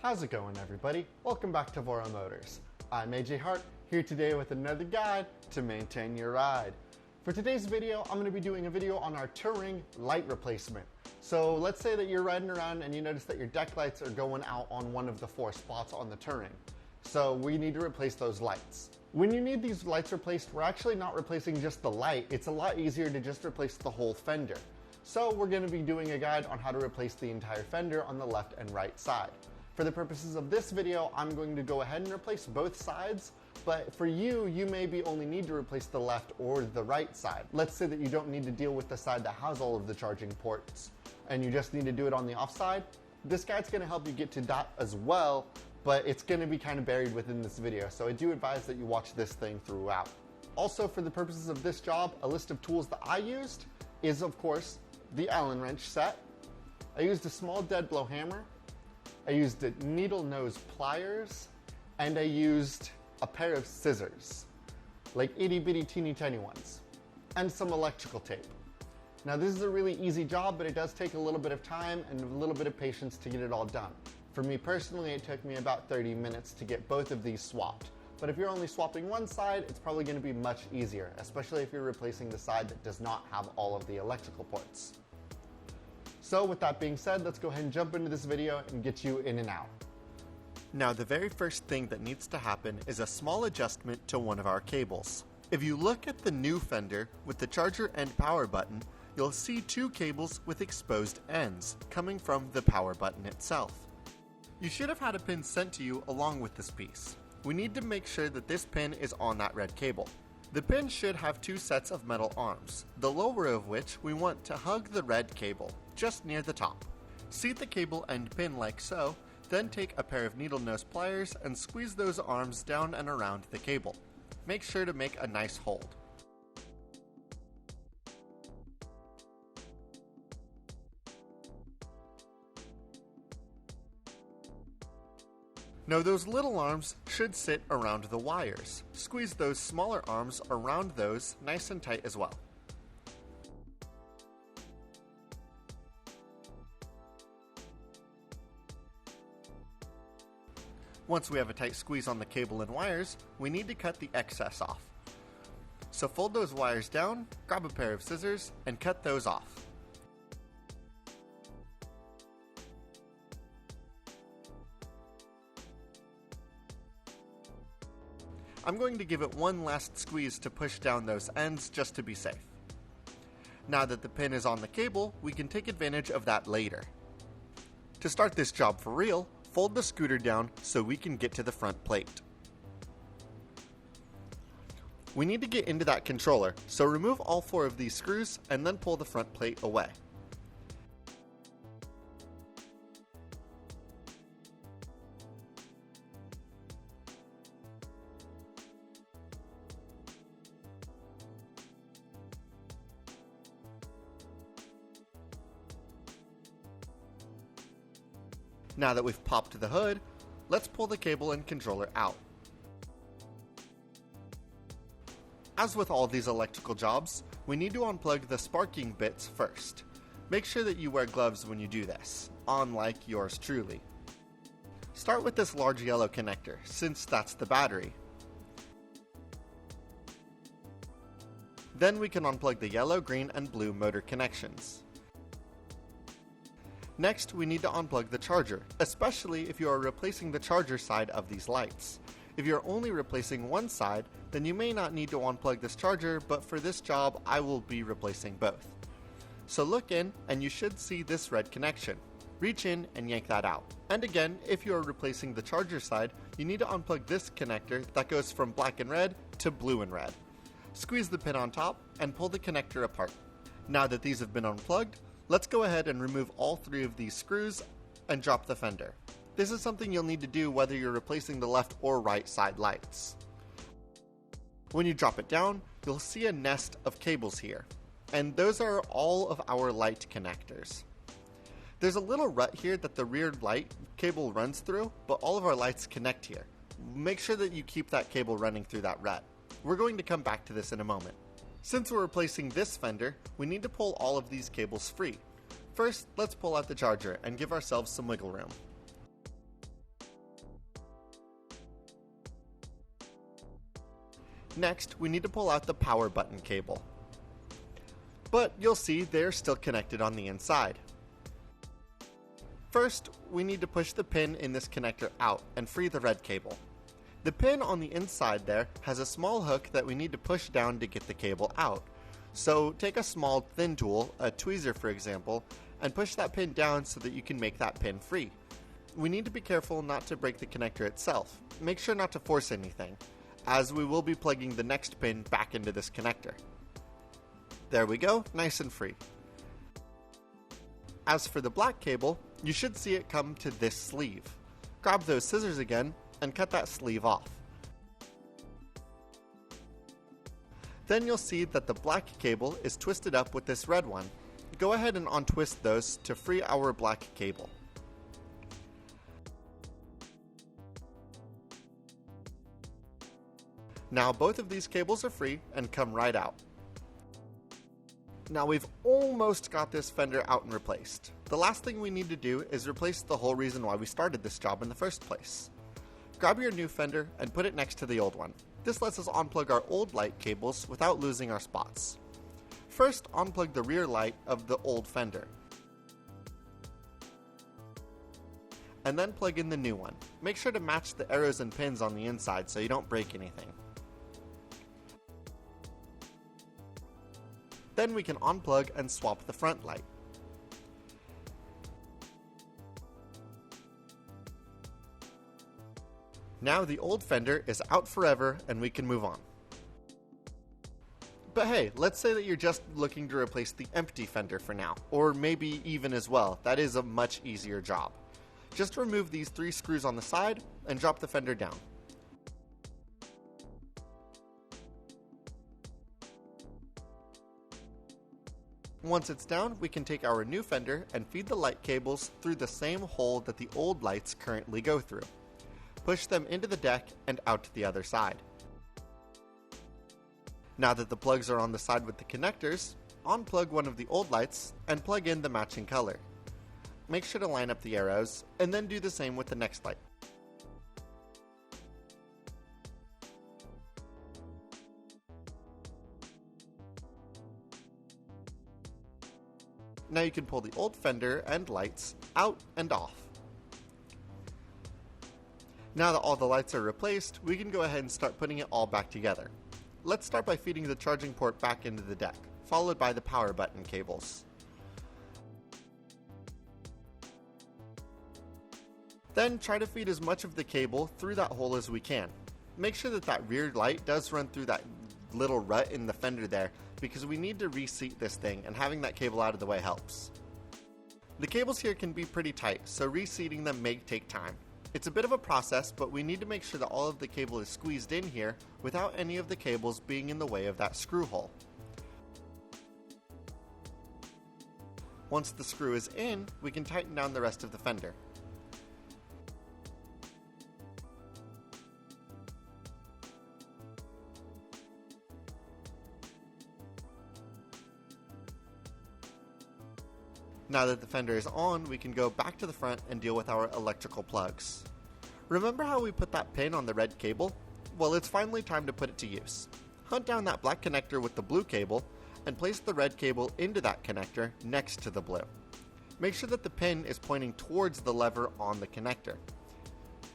How's it going, everybody? Welcome back to VoroMotors. I'm AJ Hart, here today with another guide to maintain your ride. For today's video, I'm going to be doing a video on our Touring light replacement. So let's say that you're riding around and you notice that your deck lights are going out on one of the 4 spots on the Touring. So we need to replace those lights. When you need these lights replaced, we're actually not replacing just the light. It's a lot easier to just replace the whole fender. So we're going to be doing a guide on how to replace the entire fender on the left and right side. For the purposes of this video, I'm going to go ahead and replace both sides, but for you maybe only need to replace the left or the right side. Let's say that you don't need to deal with the side that has all of the charging ports, and you just need to do it on the off side. This guide's going to help you get to that as well, but it's going to be kind of buried within this video, so I do advise that you watch this thing throughout. Also, for the purposes of this job, a list of tools that I used is, of course, the Allen wrench set. I used a small dead blow hammer. I used needle nose pliers, and I used a pair of scissors, like itty bitty teeny tiny ones, and some electrical tape. Now this is a really easy job, but it does take a little bit of time and a little bit of patience to get it all done. For me personally, it took me about 30 minutes to get both of these swapped. But if you're only swapping one side, it's probably going to be much easier, especially if you're replacing the side that does not have all of the electrical ports. So with that being said, let's go ahead and jump into this video and get you in and out. Now the very first thing that needs to happen is a small adjustment to one of our cables. If you look at the new fender with the charger and power button, you'll see 2 cables with exposed ends coming from the power button itself. You should have had a pin sent to you along with this piece. We need to make sure that this pin is on that red cable. The pin should have 2 sets of metal arms, the lower of which we want to hug the red cable, just near the top. Seat the cable and pin like so, then take a pair of needle nose pliers and squeeze those arms down and around the cable. Make sure to make a nice hold. Now those little arms should sit around the wires. Squeeze those smaller arms around those nice and tight as well. Once we have a tight squeeze on the cable and wires, we need to cut the excess off. So fold those wires down, grab a pair of scissors, and cut those off. I'm going to give it one last squeeze to push down those ends just to be safe. Now that the pin is on the cable, we can take advantage of that later. To start this job for real, fold the scooter down so we can get to the front plate. We need to get into that controller, so remove all 4 of these screws and then pull the front plate away. Now that we've popped the hood, let's pull the cable and controller out. As with all these electrical jobs, we need to unplug the sparking bits first. Make sure that you wear gloves when you do this, unlike yours truly. Start with this large yellow connector, since that's the battery. Then we can unplug the yellow, green, and blue motor connections. Next, we need to unplug the charger, especially if you are replacing the charger side of these lights. If you're only replacing one side, then you may not need to unplug this charger, but for this job, I will be replacing both. So look in, and you should see this red connection. Reach in and yank that out. And again, if you are replacing the charger side, you need to unplug this connector that goes from black and red to blue and red. Squeeze the pin on top and pull the connector apart. Now that these have been unplugged, let's go ahead and remove all 3 of these screws and drop the fender. This is something you'll need to do whether you're replacing the left or right side lights. When you drop it down, you'll see a nest of cables here, and those are all of our light connectors. There's a little rut here that the rear light cable runs through, but all of our lights connect here. Make sure that you keep that cable running through that rut. We're going to come back to this in a moment. Since we're replacing this fender, we need to pull all of these cables free. First, let's pull out the charger and give ourselves some wiggle room. Next, we need to pull out the power button cable. But you'll see they're still connected on the inside. First, we need to push the pin in this connector out and free the red cable. The pin on the inside there has a small hook that we need to push down to get the cable out. So take a small thin tool, a tweezer for example, and push that pin down so that you can make that pin free. We need to be careful not to break the connector itself. Make sure not to force anything, as we will be plugging the next pin back into this connector. There we go, nice and free. As for the black cable, you should see it come to this sleeve. Grab those scissors again and cut that sleeve off. Then you'll see that the black cable is twisted up with this red one. Go ahead and untwist those to free our black cable. Now both of these cables are free and come right out. Now we've almost got this fender out and replaced. The last thing we need to do is replace the whole reason why we started this job in the first place. Grab your new fender and put it next to the old one. This lets us unplug our old light cables without losing our spots. First, unplug the rear light of the old fender. And then plug in the new one. Make sure to match the arrows and pins on the inside so you don't break anything. Then we can unplug and swap the front light. Now the old fender is out forever and we can move on. But hey, let's say that you're just looking to replace the empty fender for now, or maybe even as well. That is a much easier job. Just remove these 3 screws on the side and drop the fender down. Once it's down, we can take our new fender and feed the light cables through the same hole that the old lights currently go through. Push them into the deck and out to the other side. Now that the plugs are on the side with the connectors, unplug one of the old lights and plug in the matching color. Make sure to line up the arrows and then do the same with the next light. Now you can pull the old fender and lights out and off. Now that all the lights are replaced, we can go ahead and start putting it all back together. Let's start by feeding the charging port back into the deck, followed by the power button cables. Then try to feed as much of the cable through that hole as we can. Make sure that rear light does run through that little rut in the fender there, because we need to reseat this thing, and having that cable out of the way helps. The cables here can be pretty tight, so reseating them may take time. It's a bit of a process, but we need to make sure that all of the cable is squeezed in here without any of the cables being in the way of that screw hole. Once the screw is in, we can tighten down the rest of the fender. Now that the fender is on, we can go back to the front and deal with our electrical plugs. Remember how we put that pin on the red cable? Well, it's finally time to put it to use. Hunt down that black connector with the blue cable and place the red cable into that connector next to the blue. Make sure that the pin is pointing towards the lever on the connector.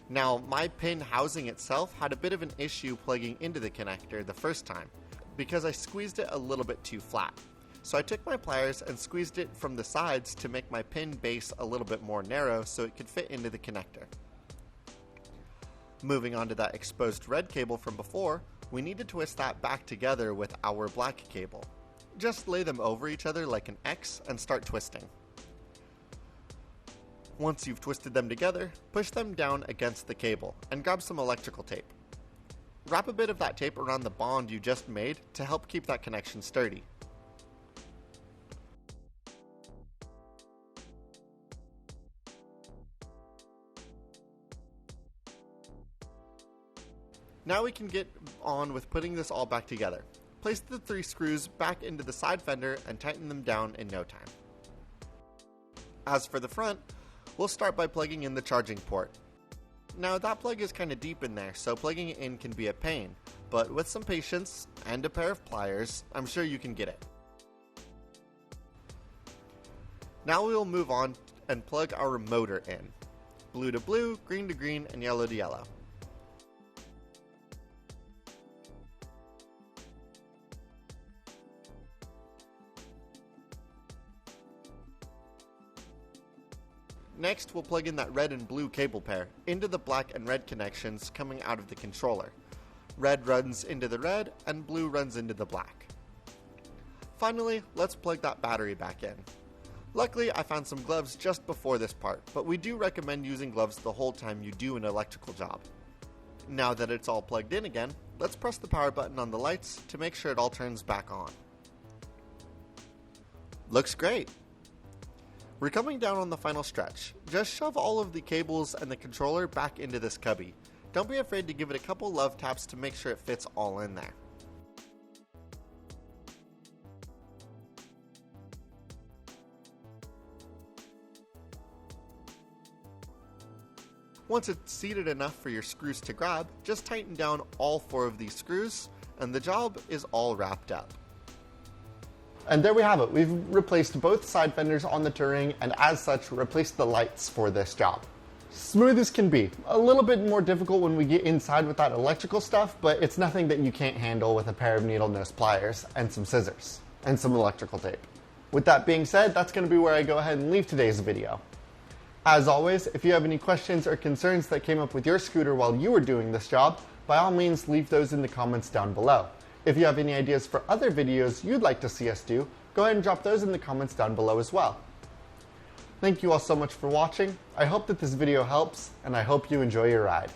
Now, my pin housing itself had a bit of an issue plugging into the connector the first time because I squeezed it a little bit too flat. So I took my pliers and squeezed it from the sides to make my pin base a little bit more narrow so it could fit into the connector. Moving on to that exposed red cable from before, we need to twist that back together with our black cable. Just lay them over each other like an X and start twisting. Once you've twisted them together, push them down against the cable and grab some electrical tape. Wrap a bit of that tape around the bond you just made to help keep that connection sturdy. Now we can get on with putting this all back together. Place the 3 screws back into the side fender and tighten them down in no time. As for the front, we'll start by plugging in the charging port. Now that plug is kind of deep in there, so plugging it in can be a pain, but with some patience and a pair of pliers, I'm sure you can get it. Now we will move on and plug our motor in. Blue to blue, green to green, and yellow to yellow. Next, we'll plug in that red and blue cable pair into the black and red connections coming out of the controller. Red runs into the red, and blue runs into the black. Finally, let's plug that battery back in. Luckily, I found some gloves just before this part, but we do recommend using gloves the whole time you do an electrical job. Now that it's all plugged in again, let's press the power button on the lights to make sure it all turns back on. Looks great! We're coming down on the final stretch. Just shove all of the cables and the controller back into this cubby. Don't be afraid to give it a couple love taps to make sure it fits all in there. Once it's seated enough for your screws to grab, just tighten down all 4 of these screws, and the job is all wrapped up. And there we have it. We've replaced both side fenders on the Touring and as such replaced the lights for this job. Smooth as can be. A little bit more difficult when we get inside with that electrical stuff, but it's nothing that you can't handle with a pair of needle nose pliers and some scissors and some electrical tape. With that being said, that's going to be where I go ahead and leave today's video. As always, if you have any questions or concerns that came up with your scooter while you were doing this job, by all means leave those in the comments down below. If you have any ideas for other videos you'd like to see us do, go ahead and drop those in the comments down below as well. Thank you all so much for watching. I hope that this video helps, and I hope you enjoy your ride.